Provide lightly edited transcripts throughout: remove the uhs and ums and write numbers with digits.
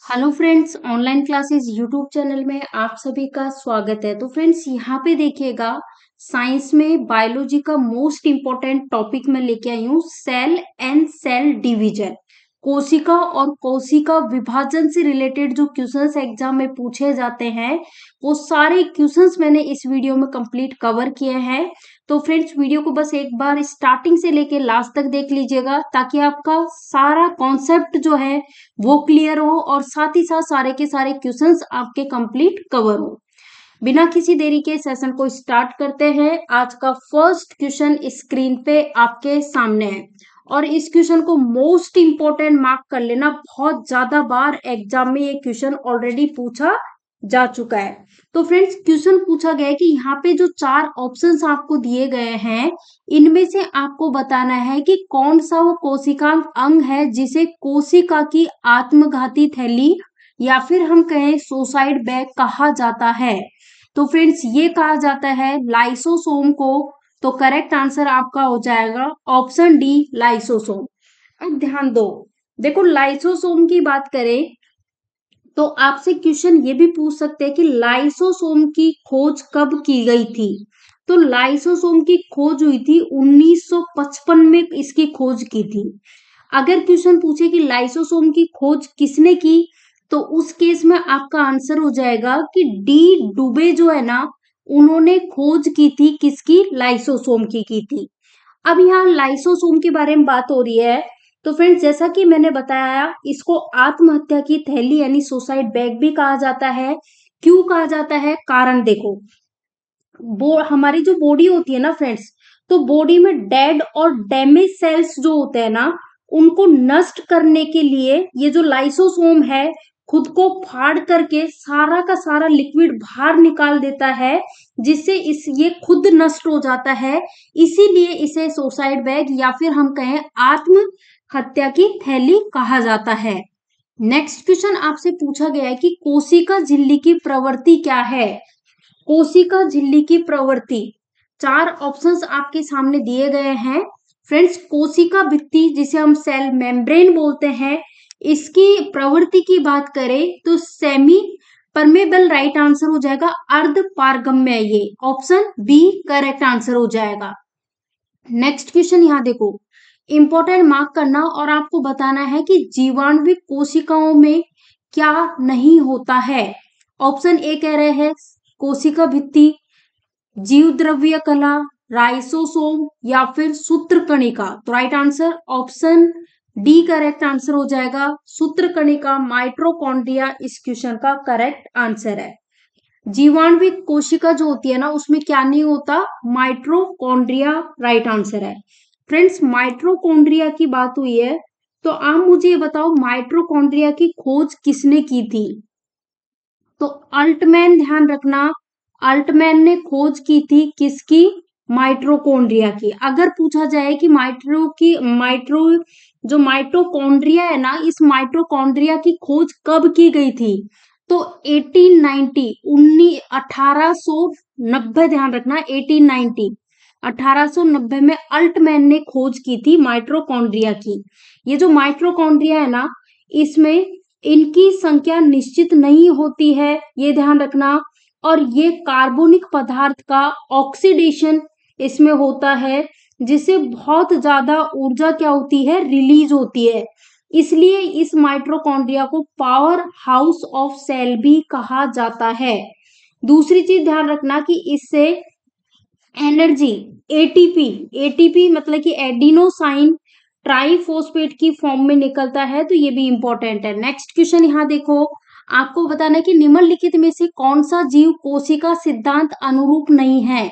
Hello friends, online classes YouTube channel में आप सभी का स्वागत है। तो फ्रेंड्स यहाँ पे देखिएगा, साइंस में बायोलॉजी का मोस्ट इम्पोर्टेंट टॉपिक मैं लेके आई हूँ, सेल एंड सेल डिवीजन। कोशिका और कोशिका विभाजन से रिलेटेड जो क्वेश्चंस एग्जाम में पूछे जाते हैं, वो सारे क्वेश्चंस मैंने इस वीडियो में कंप्लीट कवर किए हैं। तो फ्रेंड्स वीडियो को बस एक बार स्टार्टिंग से लेके लास्ट तक देख लीजिएगा, ताकि आपका सारा कॉन्सेप्ट जो है वो क्लियर हो और साथ ही साथ सारे के सारे क्वेश्चंस आपके कंप्लीट कवर हो। बिना किसी देरी के सेशन को स्टार्ट करते हैं। आज का फर्स्ट क्वेश्चन स्क्रीन पे आपके सामने है और इस क्वेश्चन को मोस्ट इंपोर्टेंट मार्क कर लेना। बहुत ज्यादा बार एग्जाम में ये क्वेश्चन ऑलरेडी पूछा जा चुका है। तो फ्रेंड्स क्वेश्चन पूछा गया है कि यहाँ पे जो चार ऑप्शंस आपको दिए गए हैं, इनमें से आपको बताना है कि कौन सा वो कोशिकांग अंग है जिसे कोशिका की आत्मघाती थैली या फिर हम कहें सुसाइड बैग कहा जाता है। तो फ्रेंड्स ये कहा जाता है लाइसोसोम को। तो करेक्ट आंसर आपका हो जाएगा ऑप्शन डी, लाइसोसोम। अब ध्यान दो, देखो लाइसोसोम की बात करें तो आपसे क्वेश्चन ये भी पूछ सकते हैं कि लाइसोसोम की खोज कब की गई थी। तो लाइसोसोम की खोज हुई थी 1955 में, इसकी खोज की थी। अगर क्वेश्चन पूछे कि लाइसोसोम की खोज किसने की, तो उस केस में आपका आंसर हो जाएगा कि डी डुबे जो है ना, उन्होंने खोज की थी। किसकी? लाइसोसोम की थी। अब यहाँ लाइसोसोम के बारे में बात हो रही है। तो फ्रेंड्स जैसा कि मैंने बताया, इसको आत्महत्या की थैली यानी सुसाइड बैग भी कहा जाता है। क्यों कहा जाता है? कारण देखो, हमारी जो बॉडी होती है ना फ्रेंड्स, तो बॉडी में डेड और डैमेज सेल्स जो होते हैं ना, उनको नष्ट करने के लिए ये जो लाइसोसोम है खुद को फाड़ करके सारा का सारा लिक्विड बाहर निकाल देता है, जिससे इस ये खुद नष्ट हो जाता है। इसीलिए इसे सुसाइड बैग या फिर हम कहें आत्महत्या की थैली कहा जाता है। नेक्स्ट क्वेश्चन आपसे पूछा गया है कि कोशिका झिल्ली की प्रवृत्ति क्या है। कोशिका झिल्ली की प्रवृत्ति, चार ऑप्शंस आपके सामने दिए गए हैं। फ्रेंड्स कोशिका भित्ति जिसे हम सेल मेम्ब्रेन बोलते हैं, इसकी प्रवृत्ति की बात करें तो सेमी परमेबल राइट आंसर हो जाएगा। अर्ध पारगम्य, ये ऑप्शन बी करेक्ट आंसर हो जाएगा। नेक्स्ट क्वेश्चन यहाँ देखो, इंपॉर्टेंट मार्क करना और आपको बताना है कि जीवाणुविक कोशिकाओं में क्या नहीं होता है। ऑप्शन ए कह रहे हैं कोशिका भित्ति, जीव द्रव्य कला, राइसोसोम या फिर सूत्रकणिका। तो right answer option D correct answer हो जाएगा। सूत्रकणिका, माइट्रोकॉन्ड्रिया इस क्वेश्चन का करेक्ट आंसर है। जीवाणुविक कोशिका जो होती है ना, उसमें क्या नहीं होता? माइट्रोकॉन्ड्रिया राइट आंसर है। फ्रेंड्स माइट्रोकॉन्ड्रिया की बात हुई है, तो आप मुझे ये बताओ माइट्रोकॉन्ड्रिया की खोज किसने की थी। तो अल्टमैन, ध्यान रखना, अल्टमैन ने खोज की थी किसकी? माइट्रोकॉन्ड्रिया की। अगर पूछा जाए कि माइट्रो जो माइटोकॉन्ड्रिया है ना, इस माइट्रोकॉन्ड्रिया की खोज कब की गई थी, तो 1890 1890, ध्यान रखना 1890 1890 में अल्टमैन ने खोज की थी माइट्रोकॉन्ड्रिया की। ये जो माइट्रोकॉन्ड्रिया है ना, इसमें इनकी संख्या निश्चित नहीं होती है, ये ध्यान रखना। और ये कार्बनिक पदार्थ का ऑक्सीडेशन इसमें होता है, जिससे बहुत ज्यादा ऊर्जा क्या होती है? रिलीज होती है। इसलिए इस माइट्रोकॉन्ड्रिया को पावर हाउस ऑफ सेल भी कहा जाता है। दूसरी चीज ध्यान रखना कि इससे एनर्जी, एटीपी, एटीपी मतलब कि एडिनोसाइन ट्राइफॉस्फेट की फॉर्म में निकलता है। तो ये भी इंपॉर्टेंट है। नेक्स्ट क्वेश्चन यहाँ देखो, आपको बताना है कि निम्नलिखित में से कौन सा जीव कोशिका सिद्धांत अनुरूप नहीं है।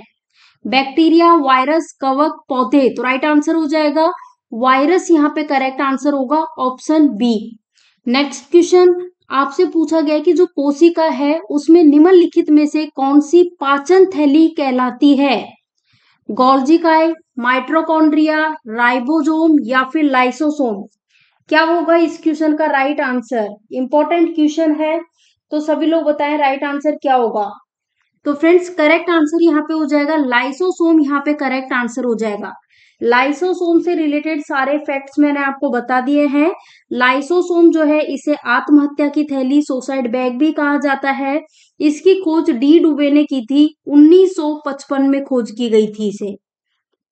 बैक्टीरिया, वायरस, कवक, पौधे। तो राइट आंसर हो जाएगा वायरस, यहाँ पे करेक्ट आंसर होगा ऑप्शन बी। नेक्स्ट क्वेश्चन आपसे पूछा गया कि जो कोशिका है उसमें निम्नलिखित में से कौन सी पाचन थैली कहलाती है। गोल्जिकाई, माइट्रोकॉन्ड्रिया, राइबोसोम या फिर लाइसोसोम। क्या होगा इस क्वेश्चन का राइट आंसर? इंपॉर्टेंट क्वेश्चन है, तो सभी लोग बताएं राइट आंसर क्या होगा। तो फ्रेंड्स करेक्ट आंसर यहाँ पे हो जाएगा लाइसोसोम, यहाँ पे करेक्ट आंसर हो जाएगा। लाइसोसोम से रिलेटेड सारे फैक्ट्स मैंने आपको बता दिए हैं। लाइसोसोम जो है इसे आत्महत्या की थैली, सुसाइड बैग भी कहा जाता है। इसकी खोज डी डुबे ने की थी, 1955 में खोज की गई थी इसे।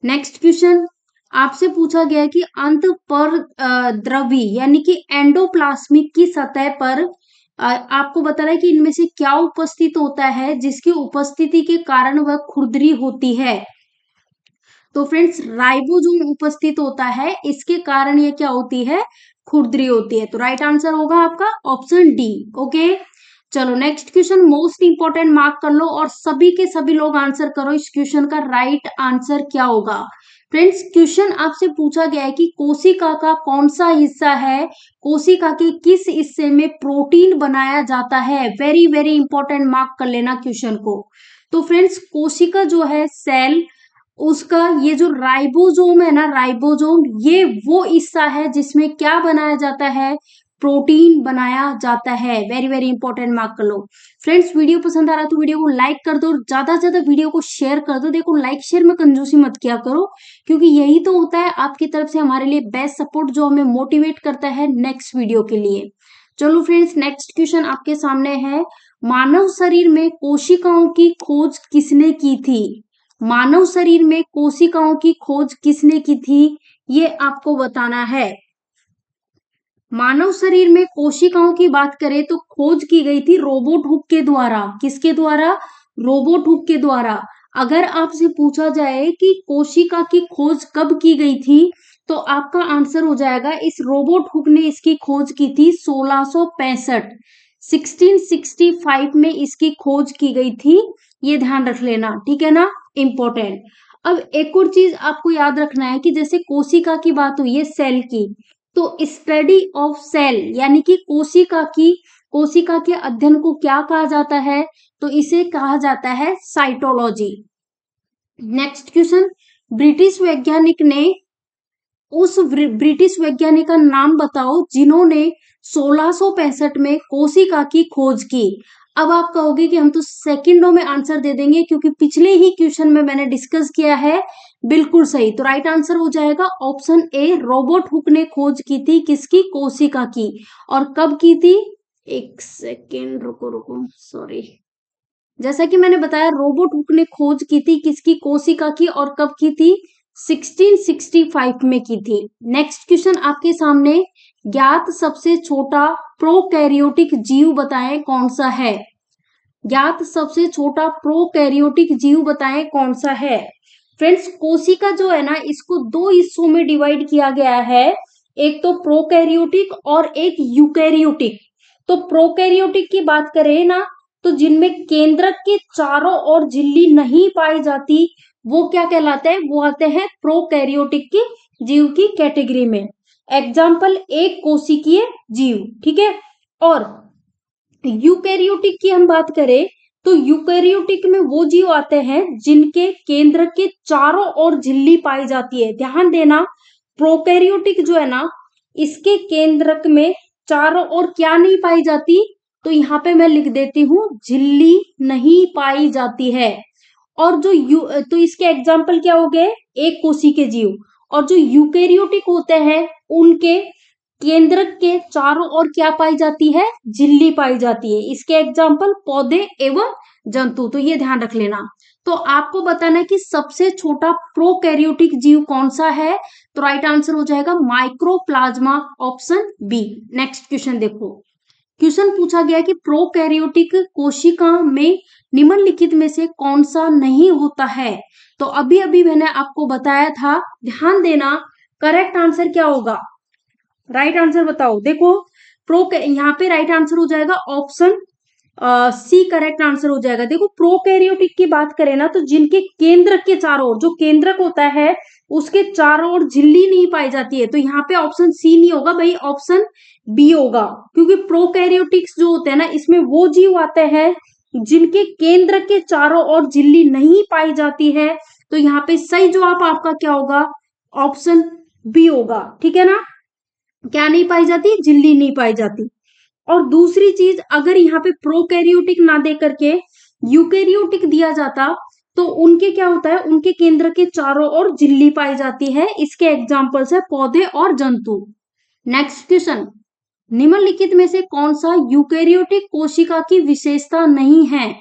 नेक्स्ट क्वेश्चन आपसे पूछा गया है कि अंत पर द्रवी यानी कि एंडोप्लाज्मिक की सतह पर आपको बताना है कि इनमें से क्या उपस्थित होता है जिसकी उपस्थिति के कारण वह खुरदरी होती है। तो फ्रेंड्स राइबोसोम उपस्थित होता है, इसके कारण ये क्या होती है, खुरदरी होती है। तो राइट आंसर होगा आपका ऑप्शन डी। ओके, चलो next question most important mark कर लो और सभी के सभी लोग आंसर करो इस क्वेश्चन का राइट आंसर क्या होगा। फ्रेंड्स क्वेश्चन आपसे पूछा गया है कि कोशिका का कौन सा हिस्सा है, कोशिका के किस हिस्से में प्रोटीन बनाया जाता है। वेरी वेरी इंपॉर्टेंट, मार्क कर लेना क्वेश्चन को। तो फ्रेंड्स कोशिका जो है सेल, उसका ये जो राइबोसोम है ना, राइबोसोम ये वो हिस्सा है जिसमें क्या बनाया जाता है, प्रोटीन बनाया जाता है। वेरी वेरी इंपॉर्टेंट, मार्क कर लो। फ्रेंड्स वीडियो पसंद आ रहा है तो वीडियो को लाइक कर दो और ज्यादा से ज्यादा वीडियो को शेयर कर दो। देखो लाइक शेयर में कंजूसी मत किया करो, क्योंकि यही तो होता है आपकी तरफ से हमारे लिए बेस्ट सपोर्ट जो हमें मोटिवेट करता है नेक्स्ट वीडियो के लिए। चलो फ्रेंड्स नेक्स्ट क्वेश्चन आपके सामने है, मानव शरीर में कोशिकाओं की खोज किसने की थी। मानव शरीर में कोशिकाओं की खोज किसने की थी, ये आपको बताना है। मानव शरीर में कोशिकाओं की बात करें तो खोज की गई थी रोबोट हुक के द्वारा। किसके द्वारा, रोबोट हुक के द्वारा। अगर आपसे पूछा जाए कि कोशिका की खोज कब की गई थी, तो आपका आंसर हो जाएगा इस रोबोट हुक ने इसकी खोज की थी 1665, 1665 में इसकी खोज की गई थी। ये ध्यान रख लेना, ठीक है ना, इंपॉर्टेंट। अब एक और चीज आपको याद रखना है कि जैसे कोशिका की बात हुई है सेल की, तो स्टडी ऑफ सेल यानी कि कोशिका के अध्ययन को क्या कहा जाता है, तो इसे कहा जाता है साइटोलॉजी। नेक्स्ट क्वेश्चन, ब्रिटिश वैज्ञानिक ने उस ब्रिटिश वैज्ञानिक का नाम बताओ जिन्होंने 1665 में कोशिका की खोज की। अब आप कहोगे कि हम तो सेकंडों में आंसर दे देंगे क्योंकि पिछले ही क्वेश्चन में मैंने डिस्कस किया है। बिल्कुल सही, तो राइट आंसर हो जाएगा ऑप्शन ए, रॉबर्ट हुक ने खोज की थी किसकी, कोशिका की। और कब की थी, एक सेकेंड रुको रुको सॉरी, जैसा कि मैंने बताया रोबोट हुक ने खोज की थी किसकी, कोशिका की, और कब की थी, 1665 में की थी। नेक्स्ट क्वेश्चन आपके सामने, ज्ञात सबसे छोटा प्रोकैरियोटिक जीव बताएं कौन सा है। ज्ञात सबसे छोटा प्रोकैरियोटिक जीव बताएं कौन सा है। फ्रेंड्स कोशिका जो है ना, इसको दो हिस्सों में डिवाइड किया गया है, एक तो प्रोकैरियोटिक और एक यूकैरियोटिक। तो प्रोकैरियोटिक की बात करें ना, तो जिनमें केंद्रक के चारों ओर झिल्ली नहीं पाई जाती, वो क्या कहलाते हैं, वो आते हैं प्रोकैरियोटिक की जीव की कैटेगरी में। एग्जाम्पल एक कोशिकीय जीव, ठीक है। और यूकैरियोटिक की हम बात करें तो यूकैरियोटिक में वो जीव आते हैं जिनके केंद्र के चारों ओर झिल्ली पाई जाती है। ध्यान देना, प्रोकैरियोटिक जो है ना, इसके केंद्रक में चारों ओर क्या नहीं पाई जाती, तो यहाँ पे मैं लिख देती हूँ झिल्ली नहीं पाई जाती है। और तो इसके एग्जाम्पल क्या हो गए, एक कोशिकीय के जीव। और जो यूकैरियोटिक होते हैं उनके केंद्रक के चारों ओर क्या पाई जाती है, झिल्ली पाई जाती है। इसके एग्जाम्पल पौधे एवं जंतु, तो ये ध्यान रख लेना। तो आपको बताना है कि सबसे छोटा प्रोकैरियोटिक जीव कौन सा है, तो राइट आंसर हो जाएगा microplasma, option B. Next question देखो, क्वेश्चन पूछा गया कि प्रोकैरियोटिक कोशिका में निम्नलिखित में से कौन सा नहीं होता है। तो अभी अभी मैंने आपको बताया था, ध्यान देना, करेक्ट आंसर क्या होगा, राइट आंसर बताओ। देखो यहाँ पे राइट आंसर हो जाएगा ऑप्शन सी, करेक्ट आंसर हो जाएगा। देखो प्रोकैरियोटिक की बात करें ना, तो जिनके केंद्रक के चारों ओर, जो केंद्रक होता है उसके चारों ओर झिल्ली नहीं पाई जाती है, तो यहाँ पे ऑप्शन सी नहीं होगा भाई, ऑप्शन बी होगा। क्योंकि प्रोकैरियोटिक्स जो होते हैं ना, इसमें वो जीव आते हैं जिनके केंद्र के चारों ओर झिल्ली नहीं पाई जाती है। तो यहाँ पे सही जवाब आपका क्या होगा, ऑप्शन बी होगा, ठीक है ना। क्या नहीं पाई जाती, झिल्ली नहीं पाई जाती। और दूसरी चीज, अगर यहाँ पे प्रोकैरियोटिक ना दे करके यूकैरियोटिक दिया जाता, तो उनके क्या होता है, उनके केंद्र के चारों ओर झिल्ली पाई जाती है। इसके एग्जाम्पल्स है पौधे और जंतु। नेक्स्ट क्वेश्चन, निम्नलिखित में से कौन सा यूकेरियोटिक कोशिका की विशेषता नहीं है?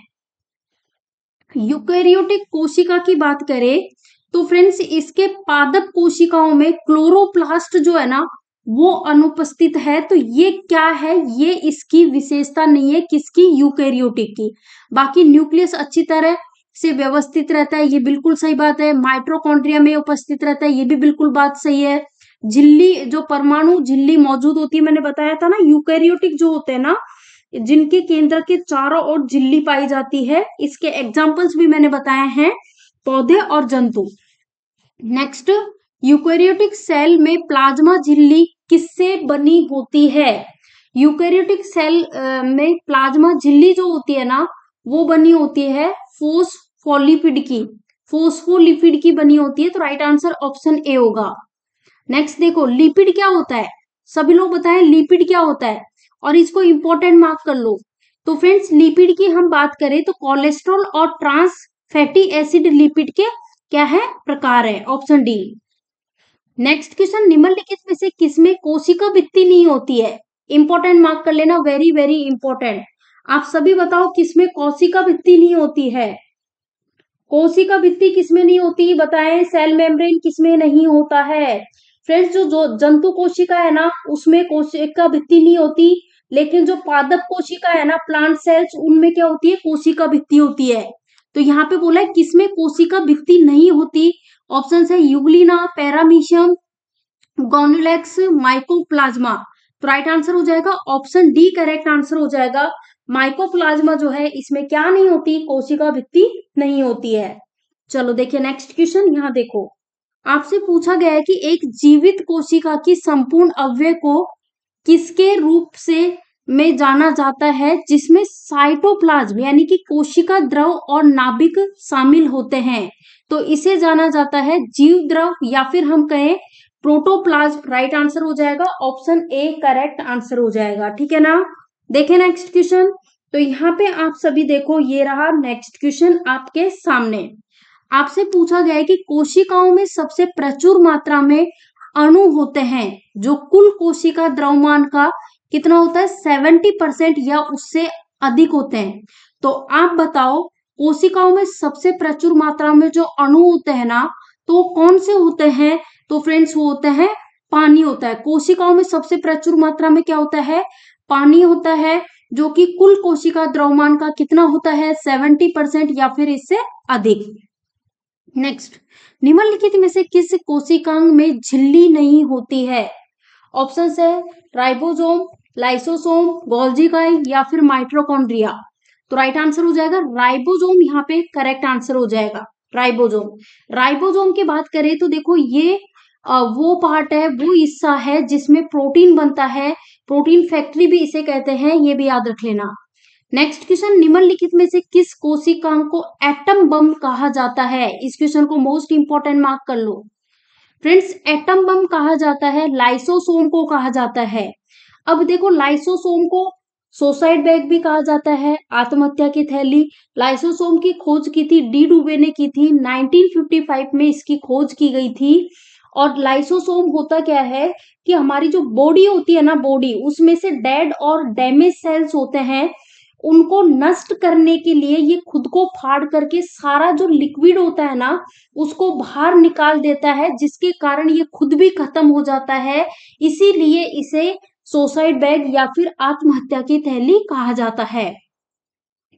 यूकेरियोटिक कोशिका की बात करें तो फ्रेंड्स इसके पादप कोशिकाओं में क्लोरोप्लास्ट जो है ना वो अनुपस्थित है। तो ये क्या है, ये इसकी विशेषता नहीं है किसकी, यूकेरियोटिक की। बाकी न्यूक्लियस अच्छी तरह से व्यवस्थित रहता है, ये बिल्कुल सही बात है। माइटोकॉन्ड्रिया में उपस्थित रहता है, ये भी बिल्कुल बात सही है। झिल्ली, जो परमाणु झिल्ली मौजूद होती है, मैंने बताया था ना यूकेरियोटिक जो होते हैं ना जिनके केंद्र के चारों ओर झिल्ली पाई जाती है, इसके एग्जाम्पल्स भी मैंने बताए हैं, पौधे और जंतु। नेक्स्ट, यूकेरियोटिक सेल में प्लाज्मा झिल्ली किससे बनी होती है? यूकेरियोटिक सेल में प्लाज्मा झिल्ली जो होती है ना वो बनी होती है फोस्फोलिपिड की, फोस्फोलिपिड की बनी होती है। तो राइट आंसर ऑप्शन ए होगा। नेक्स्ट देखो, लिपिड क्या होता है, सभी लोग बताएं लिपिड क्या होता है और इसको इंपॉर्टेंट मार्क कर लो। तो फ्रेंड्स लिपिड की हम बात करें तो कोलेस्ट्रॉल और ट्रांस फैटी एसिड लिपिड के क्या है, प्रकार है, ऑप्शन डी। नेक्स्ट क्वेश्चन, निम्नलिखित में से किसमें कोशिका भित्ति नहीं होती है? इंपॉर्टेंट मार्क कर लेना, वेरी वेरी इंपॉर्टेंट। आप सभी बताओ किसमें कोशिका भित्ति नहीं होती है? कोशिका भित्ति किसमें नहीं होती बताएं, सेल मेम्ब्रेन किसमें नहीं होता है? फ्रेंड्स जो जंतु कोशिका है ना उसमें कोशिका भित्ति नहीं होती, लेकिन जो पादप कोशिका है ना प्लांट सेल्स उनमें क्या होती है, कोशिका भित्ति होती है। तो यहाँ पे बोला है किसमें कोशिका भित्ति नहीं होती, ऑप्शन है यूग्लिना, पैरामीशियम, गोनुलेक्स, माइकोप्लाज्मा। तो राइट आंसर हो जाएगा ऑप्शन डी, करेक्ट आंसर हो जाएगा। माइकोप्लाज्मा जो है इसमें क्या नहीं होती, कोशिका भित्ति नहीं होती है। चलो देखिए नेक्स्ट क्वेश्चन, यहाँ देखो आपसे पूछा गया है कि एक जीवित कोशिका की संपूर्ण अवयव को किसके रूप से में जाना जाता है जिसमें साइटोप्लाज्म यानी कि कोशिका द्रव और नाभिक शामिल होते हैं? तो इसे जाना जाता है जीव द्रव या फिर हम कहें प्रोटोप्लाज्म। राइट आंसर हो जाएगा ऑप्शन ए, करेक्ट आंसर हो जाएगा। ठीक है ना। देखें नेक्स्ट क्वेश्चन, तो यहाँ पे आप सभी देखो ये रहा नेक्स्ट क्वेश्चन आपके सामने। आपसे पूछा गया है कि कोशिकाओं में सबसे प्रचुर मात्रा में अणु होते हैं जो कुल कोशिका द्रव्यमान का कितना होता है, 70% या उससे अधिक होते हैं। तो आप बताओ कोशिकाओं में सबसे प्रचुर मात्रा में जो अणु होते हैं ना तो कौन से होते हैं? तो फ्रेंड्स वो होते हैं पानी होता है। कोशिकाओं में सबसे प्रचुर मात्रा में क्या होता है, पानी होता है, जो कि कुल कोशिका द्रव्यमान का कितना होता है, 70% या फिर इससे अधिक। नेक्स्ट, निम्नलिखित में से किस कोशिकांग में झिल्ली नहीं होती है? ऑप्शन है राइबोसोम, लाइसोसोम, गोल्जी काई या फिर माइटोकॉन्ड्रिया। तो राइट आंसर हो जाएगा राइबोसोम, यहाँ पे करेक्ट आंसर हो जाएगा राइबोसोम। राइबोसोम की बात करें तो देखो ये वो पार्ट है, वो हिस्सा है जिसमें प्रोटीन बनता है, प्रोटीन फैक्ट्री भी इसे कहते हैं, ये भी याद रख लेना। नेक्स्ट क्वेश्चन, निम्नलिखित में से किस कोशिकांग को एटम बम कहा जाता है? इस क्वेश्चन को मोस्ट इंपोर्टेंट मार्क कर लो। फ्रेंड्स एटम बम कहा जाता है, लाइसोसोम को कहा जाता है। अब देखो लाइसोसोम को सुसाइड बैग भी कहा जाता है, आत्महत्या की थैली। लाइसोसोम की खोज की थी डी डुबे ने की थी, 1955 में इसकी खोज की गई थी। और लाइसोसोम होता क्या है कि हमारी जो बॉडी होती है ना, बॉडी उसमें से डेड और डैमेज सेल्स होते हैं, उनको नष्ट करने के लिए ये खुद को फाड़ करके सारा जो लिक्विड होता है ना उसको बाहर निकाल देता है, जिसके कारण ये खुद भी खत्म हो जाता है। इसीलिए इसे सुसाइड बैग या फिर आत्महत्या की थैली कहा जाता है।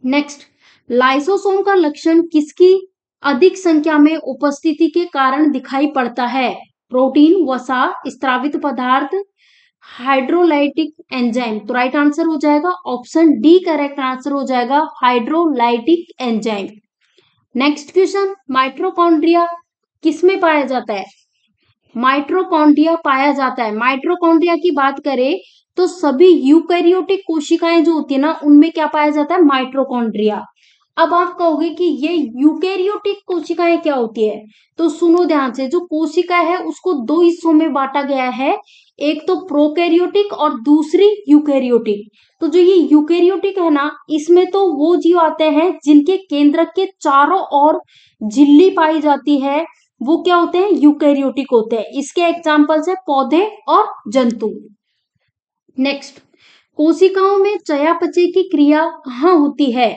नेक्स्ट, लाइसोसोम का लक्षण किसकी अधिक संख्या में उपस्थिति के कारण दिखाई पड़ता है? प्रोटीन, वसा, स्त्रावित पदार्थ, हाइड्रोलाइटिक एंजाइम। तो राइट आंसर हो जाएगा ऑप्शन डी, करेक्ट आंसर हो जाएगा hydrolytic enzyme. Next question, mitochondria किसमें पाया जाता है? माइटोकॉन्ड्रिया पाया जाता है। माइटोकॉन्ड्रिया की बात करें तो सभी यूकैरियोटिक कोशिकाएं जो होती है ना उनमें क्या पाया जाता है, माइटोकॉन्ड्रिया। अब आप कहोगे कि ये यूकेरियोटिक कोशिकाएं क्या होती है, तो सुनो ध्यान से। जो कोशिका है उसको दो हिस्सों में बांटा गया है, एक तो प्रोकैरियोटिक और दूसरी यूकेरियोटिक। तो जो ये यूकेरियोटिक है ना, इसमें तो वो जीव आते हैं जिनके केंद्रक के चारों ओर झिल्ली पाई जाती है, वो क्या होते हैं, यूकेरियोटिक होते हैं। इसके एग्जाम्पल्स है पौधे और जंतु। नेक्स्ट, कोशिकाओं में चयापचय की क्रिया कहाँ होती है,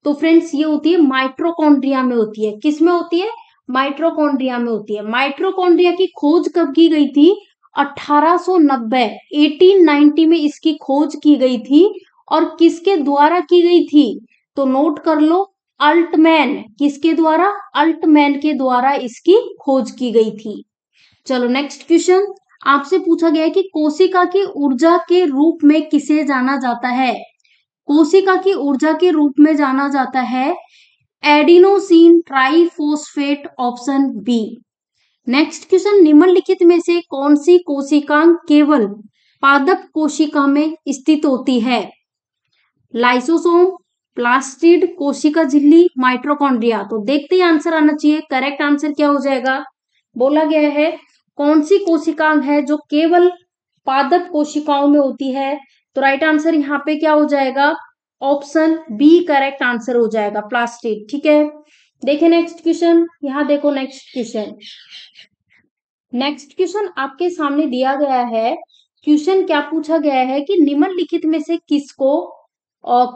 तो फ्रेंड्स ये होती है माइटोकॉन्ड्रिया में होती है। किस में होती है, माइटोकॉन्ड्रिया में होती है। माइटोकॉन्ड्रिया की खोज कब की गई थी, 1890 1890 में इसकी खोज की गई थी। और किसके द्वारा की गई थी, तो नोट कर लो, अल्टमैन। किसके द्वारा, अल्टमैन के द्वारा इसकी खोज की गई थी। चलो नेक्स्ट क्वेश्चन, आपसे पूछा गया है कि कोशिका की ऊर्जा के रूप में किसे जाना जाता है। कोशिका की ऊर्जा के रूप में जाना जाता है adenosine triphosphate, option B. Next question, निम्नलिखित में से कौन सी कोशिका केवल पादप कोशिका में स्थित होती है, लाइसोसोम, प्लास्टिड, कोशिका झिल्ली, माइटोकॉन्ड्रिया। तो देखते ही आंसर आना चाहिए। करेक्ट आंसर क्या हो जाएगा, बोला गया है कौन सी कोशिका है जो केवल पादप कोशिकाओं में होती है, तो राइट आंसर यहाँ पे क्या हो जाएगा, ऑप्शन बी करेक्ट आंसर हो जाएगा, प्लास्टिड। ठीक है, देखिए नेक्स्ट क्वेश्चन, यहाँ देखो नेक्स्ट क्वेश्चन। नेक्स्ट क्वेश्चन आपके सामने दिया गया है। क्वेश्चन क्या पूछा गया है कि निम्नलिखित में से किसको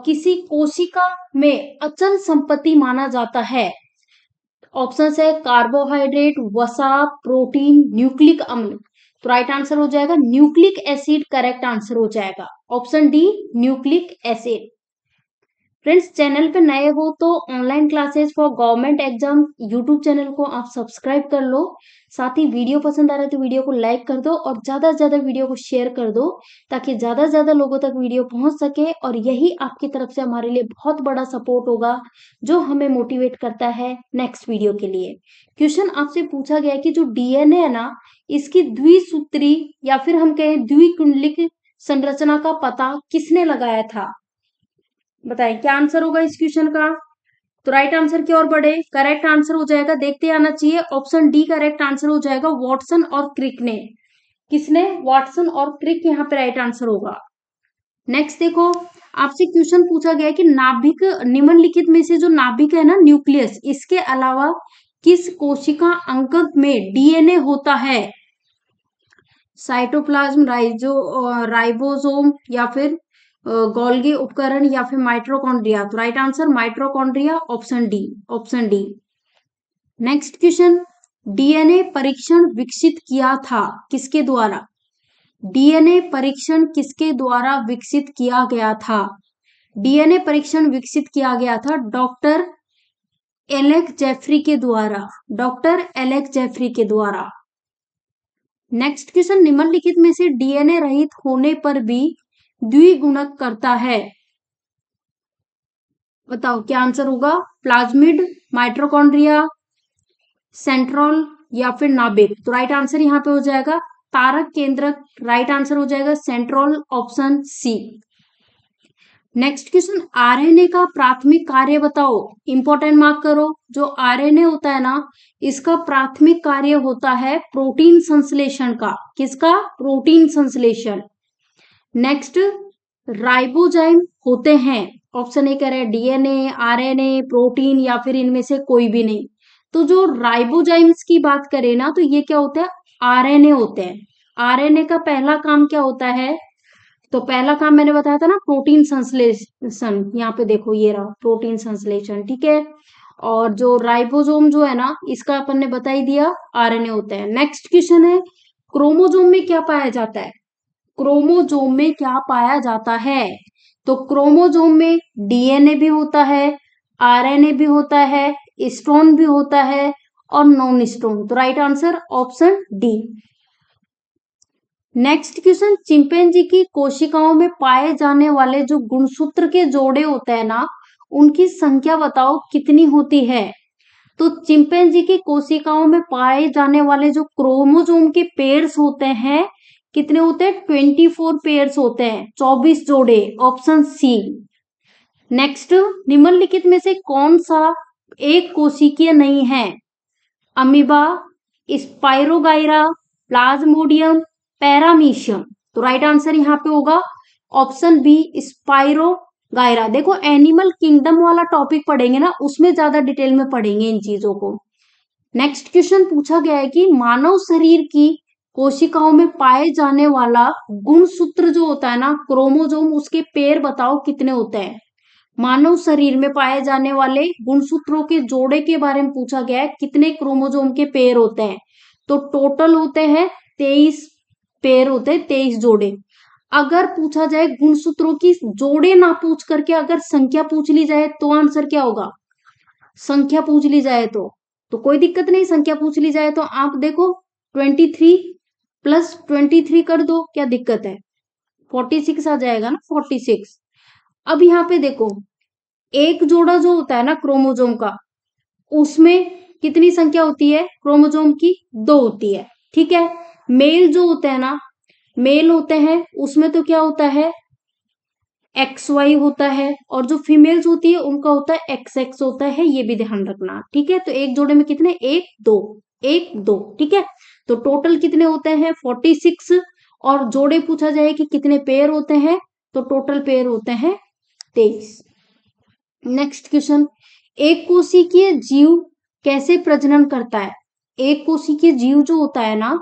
किसी कोशिका में अचल संपत्ति माना जाता है। ऑप्शन है कार्बोहाइड्रेट, वसा, प्रोटीन, न्यूक्लिक अम्ल। तो राइट आंसर हो जाएगा न्यूक्लिक एसिड, करेक्ट आंसर हो जाएगा option D, nucleic acid. Friends, channel पे नए हो तो online classes for government exam YouTube channel को आप सब्सक्राइब कर लो। साथ ही वीडियो पसंद आ रहा है तो वीडियो को लाइक कर दो और ज्यादा से ज्यादा वीडियो को शेयर कर दो, ताकि ज्यादा से ज्यादा लोगों तक वीडियो पहुंच सके। और यही आपकी तरफ से हमारे लिए बहुत बड़ा सपोर्ट होगा, जो हमें मोटिवेट करता है नेक्स्ट वीडियो के लिए। क्वेश्चन आपसे पूछा गया कि जो डीएनए है ना, इसकी द्विसूत्री या फिर हम कहें द्विकुंडलिक संरचना का पता किसने लगाया था, बताएं क्या आंसर होगा इस क्वेश्चन का। तो राइट आंसर की ओर बढ़े, करेक्ट आंसर हो जाएगा, देखते आना चाहिए, ऑप्शन डी करेक्ट आंसर हो जाएगा, वॉटसन और क्रिक ने। किसने, वॉटसन और क्रिक यहाँ पे राइट आंसर होगा। नेक्स्ट देखो, आपसे क्वेश्चन पूछा गया है कि नाभिक, निम्नलिखित में से जो नाभिक है ना, न्यूक्लियस, इसके अलावा किस कोशिका अंग में डीएनए होता है, साइटोप्लाज्म, राइबोसोम, या फिर गोल्गी उपकरण, या फिर माइटोकॉन्ड्रिया। तो right answer mitochondria, option D, option D. Next question, DNA परीक्षण विकसित किया था किसके द्वारा, डीएनए परीक्षण किसके द्वारा विकसित किया गया था। डीएनए परीक्षण विकसित किया गया था डॉक्टर एलेक जेफरी के द्वारा, डॉक्टर एलेक जेफरी के द्वारा। नेक्स्ट क्वेश्चन, निम्नलिखित में से डीएनए रहित होने पर भी द्विगुणक करता है, बताओ क्या आंसर होगा, प्लाज्मिड, माइटोकॉन्ड्रिया, सेंट्रॉल, या फिर नाभिक। तो राइट आंसर यहाँ पे हो जाएगा तारक केंद्रक, राइट आंसर हो जाएगा सेंट्रॉल, option C. Next question, RNA का प्राथमिक कार्य बताओ, इंपॉर्टेंट मार्क करो। जो आरएनए होता है ना, इसका प्राथमिक कार्य होता है प्रोटीन संश्लेषण का, किसका, प्रोटीन संश्लेषण। नेक्स्ट, राइबोजाइम होते हैं, ऑप्शन ए कह रहे हैं डीएनए, आरएनए, प्रोटीन, या फिर इनमें से कोई भी नहीं। तो जो राइबोजाइम्स की बात करें ना, तो ये क्या होता है, आरएनए होते हैं। आरएनए का पहला काम क्या होता है, तो पहला काम मैंने बताया था ना, प्रोटीन संश्लेषण। यहाँ पे देखो ये रहा प्रोटीन संश्लेषण, ठीक है। और जो राइबोसोम जो है ना, इसका अपन ने बता ही दिया, आरएनए होता है। नेक्स्ट क्वेश्चन है, क्रोमोसोम में क्या पाया जाता है, क्रोमोसोम में क्या पाया जाता है। तो क्रोमोसोम में डीएनए भी होता है, आरएनए भी होता है, स्टोन भी होता है, और नॉन स्टोन। तो right answer option D. Next question, chimpanzee की कोशिकाओं में पाए जाने वाले जो गुणसूत्र के जोड़े होते हैं ना, उनकी संख्या बताओ कितनी होती है। तो चिंपैंजी की कोशिकाओं में पाए जाने वाले जो क्रोमोसोम के पेयर्स होते हैं, कितने होते हैं, 24 पेयर्स होते हैं, 24 जोड़े, ऑप्शन सी। नेक्स्ट, निम्नलिखित में से कौन सा एक कोशिकीय नहीं है? Amoeba, spirogyra, Plasmodium, paramecium. तो राइट आंसर यहाँ पे होगा ऑप्शन बी, स्पाइरोगाइरा। देखो एनिमल किंगडम वाला टॉपिक पढ़ेंगे ना, उसमें ज्यादा डिटेल में पढ़ेंगे इन चीजों को। नेक्स्ट क्वेश्चन पूछा गया है कि मानव शरीर की कोशिकाओं में पाए जाने वाला गुणसूत्र जो होता है ना, क्रोमोजोम, उसके पेयर बताओ कितने होते हैं? मानव शरीर में पाए जाने वाले गुणसूत्रों के जोड़े के बारे में पूछा गया है, कितने क्रोमोजोम के पेयर होते हैं? तो टोटल होते हैं 23 पेयर होते हैं, 23 जोड़े। अगर पूछा जाए गुणसूत्रों की जोड़े ना पूछ करके अगर संख्या पूछ ली जाए तो आंसर क्या होगा? संख्या पूछ ली जाए तो कोई दिक्कत नहीं, संख्या पूछ ली जाए तो आप देखो 23 प्लस 23 कर दो, क्या दिक्कत है? 46 आ जाएगा ना, 46। अब यहाँ पे देखो, एक जोड़ा जो होता है ना क्रोमोजोम का, उसमें कितनी संख्या होती है क्रोमोजोम की? 2 होती है, ठीक है। मेल जो होते हैं ना, मेल होते हैं, उसमें तो क्या होता है? XY होता है, और जो फीमेल्स होती है उनका होता है XX होता है, ये भी ध्यान रखना, ठीक है। तो एक जोड़े में कितने? 1 2 1 2, ठीक है। तो टोटल कितने होते हैं? 46। और जोड़े पूछा जाए कि कितने पेयर होते हैं, तो टोटल पेयर होते हैं 23। नेक्स्ट क्वेश्चन, एक कोशिकीय जीव कैसे प्रजनन करता है? एक कोशिकीय जीव जो होता है ना,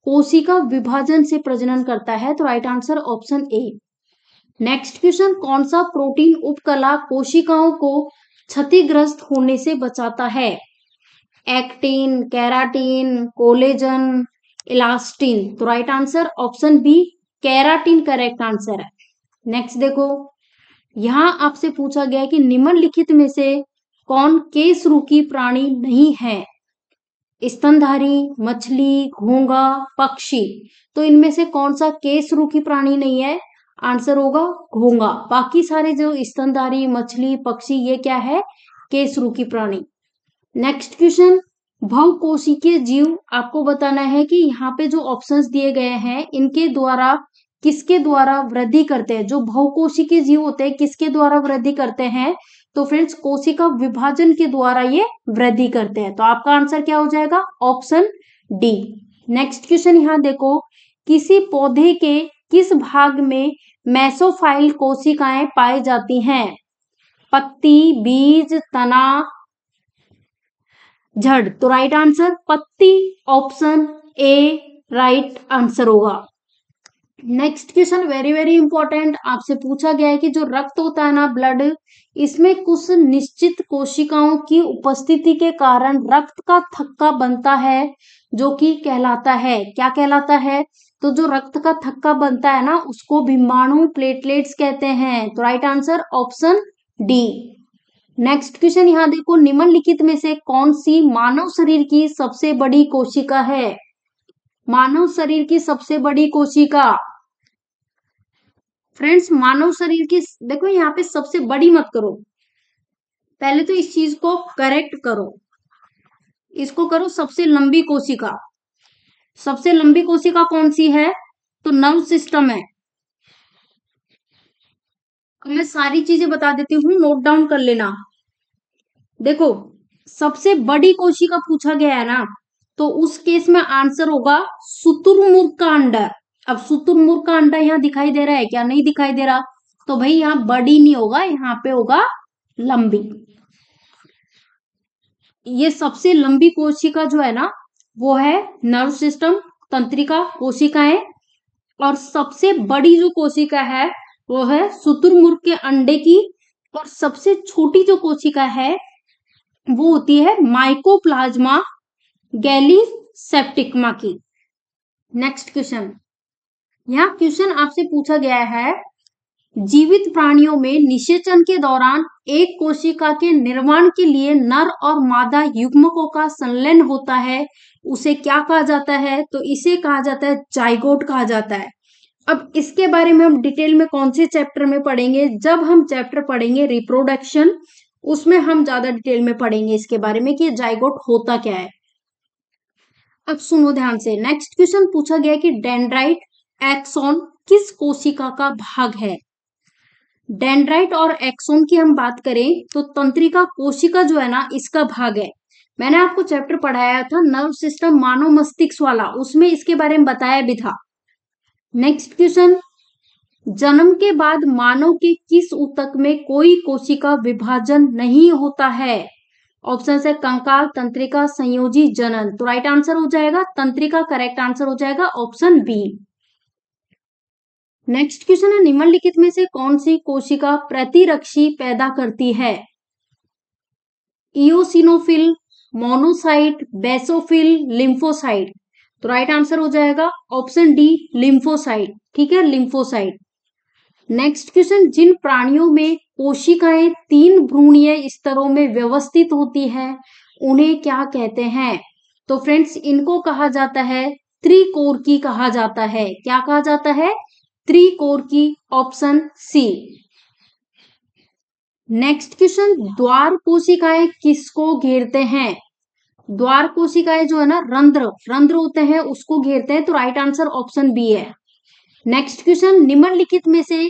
कोशिका विभाजन से प्रजनन करता है। तो right answer option A. Next question, कौन सा प्रोटीन उपकला कोशिकाओं को क्षतिग्रस्त होने से बचाता है? Actin, keratin, collagen, elastin. तो right answer option B, keratin correct answer है। नेक्स्ट देखो, यहां आपसे पूछा गया है कि निम्नलिखित में से कौन केसरूखी प्राणी नहीं है? स्तनधारी, मछली, घोंघा, पक्षी। तो इनमें से कौन सा केसरूखी प्राणी नहीं है? आंसर होगा घोंघा। बाकी सारे जो स्तनधारी, मछली, पक्षी, ये क्या है? केसरूखी प्राणी। नेक्स्ट क्वेश्चन, बहुकोशिकीय जीव आपको बताना है कि यहाँ पे जो ऑप्शंस दिए गए हैं इनके द्वारा किसके द्वारा वृद्धि करते हैं? जो बहुकोशिकीय जीव होते हैं किसके द्वारा वृद्धि करते हैं? तो फ्रेंड्स, कोशिका विभाजन के द्वारा ये वृद्धि करते हैं। तो आपका आंसर क्या हो जाएगा? Option D. नेक्स्ट क्वेश्चन यहाँ देखो, किसी पौधे के किस भाग में मेसोफाइल कोशिकाएं पाई जाती हैं? पत्ती, बीज, तना, जड़। तो राइट आंसर पत्ती, ऑप्शन ए राइट आंसर होगा। Next question very very important, आपसे पूछा गया है कि जो रक्त होता है ना, ब्लड, इसमें कुछ निश्चित कोशिकाओं की उपस्थिति के कारण रक्त का थक्का बनता है, जो कि कहलाता है, क्या कहलाता है? तो जो रक्त का थक्का बनता है ना, उसको बिम्बाणु प्लेटलेट्स कहते हैं। तो right answer option D. Next question यहाँ देखो, निम्नलिखित में से कौन सी मानव शरीर की सबसे बड़ी कोशिका है? मानव शरीर की सबसे बड़ी कोशिका, फ्रेंड्स मानव शरीर की, देखो यहाँ पे सबसे बड़ी मत करो, पहले तो इस चीज को करेक्ट करो, इसको करो सबसे लंबी कोशिका। सबसे लंबी कोशिका कौन सी है? तो नर्व सिस्टम है। अब मैं सारी चीजें बता देती हूँ, नोट डाउन कर लेना। देखो, सबसे बड़ी कोशिका पूछा गया है ना, तो उस केस में आंसर होगा शुतुरमुर्ग का अंडा। अब शुतुरमुर्ग का अंडा यहाँ दिखाई दे रहा है क्या? नहीं दिखाई दे रहा, तो भाई यहाँ बड़ी नहीं होगा, यहाँ पे होगा लंबी। ये सबसे लंबी कोशिका जो है ना, वो है नर्व सिस्टम, तंत्रिका कोशिकाएं। और सबसे बड़ी जो कोशिका है वो है शुतुरमुर्ग के अंडे की। और सबसे छोटी जो कोशिका है वो होती है माइकोप्लाज्मा गैलीसेप्टिकमा की। नेक्स्ट क्वेश्चन, यहाँ क्वेश्चन आपसे पूछा गया है, जीवित प्राणियों में निषेचन के दौरान एक कोशिका के निर्माण के लिए नर और मादा युग्मकों का संलयन होता है, उसे क्या कहा जाता है? तो इसे कहा जाता है जाइगोट कहा जाता है। अब इसके बारे में हम डिटेल में कौन से चैप्टर में पढ़ेंगे? जब हम चैप्टर पढ़ेंगे रिप्रोडक्शन, उसमें हम ज्यादा डिटेल में पढ़ेंगे इसके बारे में कि जाइगोट होता क्या है। अब सुनो ध्यान से, नेक्स्ट क्वेश्चन पूछा गया कि डेंड्राइट एक्सॉन किस कोशिका का भाग है? डेंड्राइट और एक्सोन की हम बात करें तो तंत्रिका कोशिका जो है ना इसका भाग है। मैंने आपको चैप्टर पढ़ाया था नर्व सिस्टम मानव मस्तिष्क वाला, उसमें इसके बारे में बताया भी था। नेक्स्ट क्वेश्चन, जन्म के बाद मानव के किस ऊतक में कोई कोशिका विभाजन नहीं होता है? ऑप्शन है कंकाल, तंत्रिका, संयोजी, जनन। तो राइट आंसर हो जाएगा तंत्रिका, करेक्ट आंसर हो जाएगा ऑप्शन बी। नेक्स्ट क्वेश्चन है, निम्नलिखित में से कौन सी कोशिका प्रतिरक्षी पैदा करती है? Eosinophil, monocyte, basophil, lymphocyte. तो राइट आंसर हो जाएगा ऑप्शन डी, लिम्फोसाइट। ठीक है, लिम्फोसाइट। नेक्स्ट क्वेश्चन, जिन प्राणियों में कोशिकाएं 3 भ्रूणीय स्तरों में व्यवस्थित होती है उन्हें क्या कहते हैं? तो फ्रेंड्स इनको कहा जाता है त्रिकोरकी कहा जाता है। क्या कहा जाता है? त्रिकोरकी, ऑप्शन सी। नेक्स्ट क्वेश्चन, द्वार कोशिकाएं किसको घेरते हैं? द्वार कोशिकाएं जो है ना रंध्र रंध्र होते हैं उसको घेरते हैं। तो राइट आंसर ऑप्शन बी है। नेक्स्ट क्वेश्चन, निम्नलिखित में से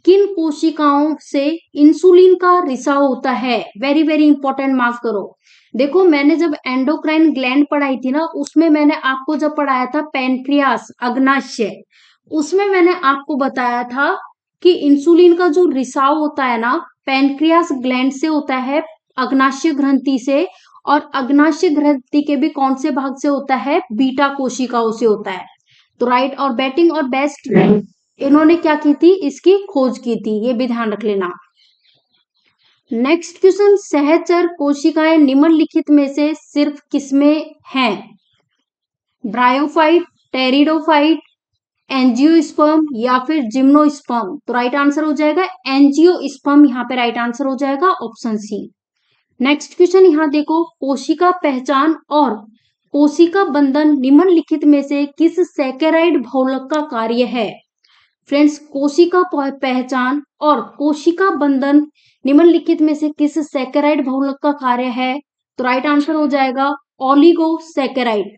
किन कोशिकाओं से इंसुलिन का रिसाव होता है? वेरी वेरी इंपॉर्टेंट, मार्क करो। देखो मैंने जब एंडोक्राइन ग्लैंड पढ़ाई थी ना उसमें मैंने आपको जब पढ़ाया था पैनक्रियास, अग्नाशय, उसमें मैंने आपको बताया था कि इंसुलिन का जो रिसाव होता है ना पैनक्रियास ग्लैंड से होता है, अग्नाशय ग्रंथि से, और अग्नाशय ग्रंथि के भी कौन से भाग से होता है? बीटा कोशिकाओं से होता है। तो राइट और बैटिंग और बेस्ट इन्होंने क्या की थी? इसकी खोज की थी, ये भी ध्यान रख लेना। नेक्स्ट क्वेश्चन, सहचर कोशिकाएं निम्नलिखित में से सिर्फ किसमें हैं? ब्रायोफाइट, टेरिडोफाइट, एंजियोस्पर्म या फिर जिम्नोस्पर्म। तो राइट आंसर हो जाएगा एंजियोस्पर्म, यहाँ पे राइट आंसर हो जाएगा ऑप्शन सी। नेक्स्ट क्वेश्चन यहाँ देखो, कोशिका पहचान और कोशिका बंधन निम्नलिखित में से किस सैकेराइड बहुलक का कार्य है? फ्रेंड्स कोशिका पहचान और कोशिका बंधन निम्नलिखित में से किस सैकेराइड बहुलक का कार्य है? तो राइट आंसर हो जाएगा oligosaccharide,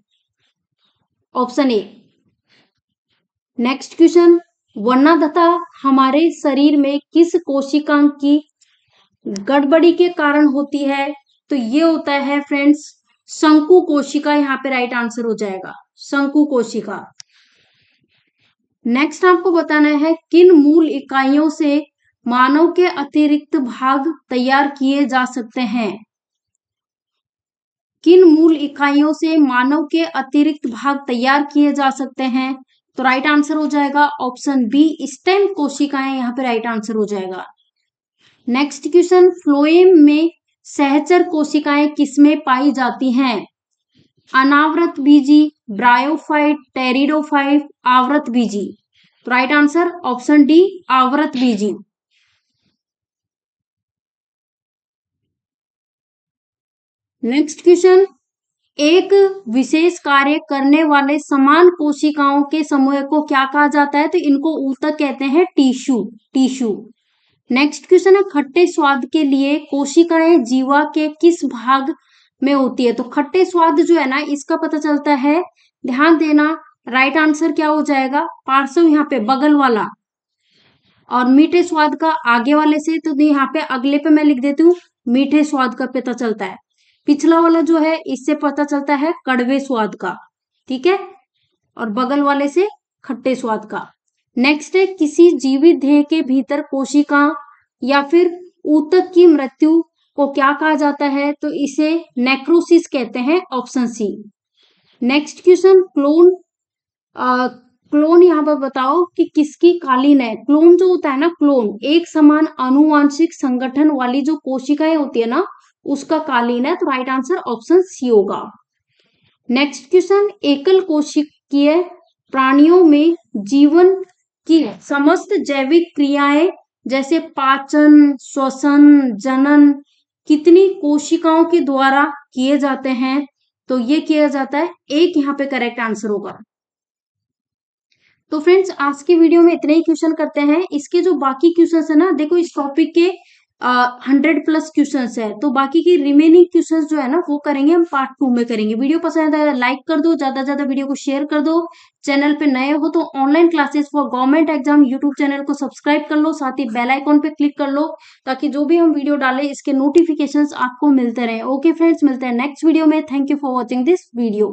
option A. Next question, वर्णांधता हमारे शरीर में किस कोशिकांग की गड़बड़ी के कारण होती है? तो ये होता है फ्रेंड्स शंकु कोशिका, यहाँ पे राइट आंसर हो जाएगा शंकु कोशिका। नेक्स्ट आपको बताना है किन मूल इकाइयों से मानव के अतिरिक्त भाग तैयार किए जा सकते हैं? किन मूल इकाइयों से मानव के अतिरिक्त भाग तैयार किए जा सकते हैं? तो राइट आंसर हो जाएगा ऑप्शन बी, स्टेम कोशिकाएं, यहाँ पे राइट आंसर हो जाएगा। नेक्स्ट क्वेश्चन, फ्लोएम में सहचर कोशिकाएं किसमें पाई जाती हैं? अनावृत बीजी, ब्रायोफाइट, टेरिडोफाइट, आवृत बीजी। तो राइट आंसर ऑप्शन डी, आवृत बीजी। नेक्स्ट क्वेश्चन, एक विशेष कार्य करने वाले समान कोशिकाओं के समूह को क्या कहा जाता है? तो इनको ऊतक कहते हैं, टिश्यू टिश्यू। नेक्स्ट क्वेश्चन है, खट्टे स्वाद के लिए कोशिकाएं जीवा के किस भाग में होती है? तो खट्टे स्वाद जो है ना इसका पता चलता है, ध्यान देना, राइट आंसर क्या हो जाएगा? पार्श्व, यहाँ पे बगल वाला, और मीठे स्वाद का आगे वाले से। तो यहाँ पे अगले पे मैं लिख देती हूँ मीठे स्वाद का पता चलता है, पिछला वाला जो है इससे पता चलता है कड़वे स्वाद का, ठीक है, और बगल वाले से खट्टे स्वाद का। नेक्स्ट है, किसी जीवित देह के भीतर कोशिका या फिर ऊतक की मृत्यु को क्या कहा जाता है? तो इसे नेक्रोसिस कहते हैं, option C. Next question, clone यहाँ पर बताओ कि किसकी कालीन है? क्लोन जो होता है ना, क्लोन एक समान आनुवांशिक संगठन वाली जो कोशिकाएं होती है ना उसका कालीन है। तो राइट आंसर ऑप्शन सी होगा। नेक्स्ट क्वेश्चन, एकल कोशिकीय प्राणियों में जीवन की समस्त जैविक क्रियाएं जैसे पाचन, श्वसन, जनन कितनी कोशिकाओं के द्वारा किए जाते हैं? तो ये किया जाता है एक, यहाँ पे करेक्ट आंसर होगा। तो फ्रेंड्स आज की वीडियो में इतने ही क्वेश्चन करते हैं। इसके जो बाकी क्वेश्चन है ना, देखो इस टॉपिक के 100 प्लस क्वेश्चंस है, तो बाकी की रिमेनिंग क्वेश्चंस जो है ना वो करेंगे हम पार्ट 2 में करेंगे। वीडियो पसंद आया लाइक कर दो, ज्यादा से ज्यादा वीडियो को शेयर कर दो। चैनल पे नए हो तो online classes for government exam YouTube channel को सब्सक्राइब कर लो, साथ ही बेल आइकॉन पे क्लिक कर लो ताकि जो भी हम वीडियो डालें इसके नोटिफिकेशंस आपको मिलते रहे। ओके फ्रेंड्स, मिलते हैं नेक्स्ट वीडियो में। Thank you for watching this video.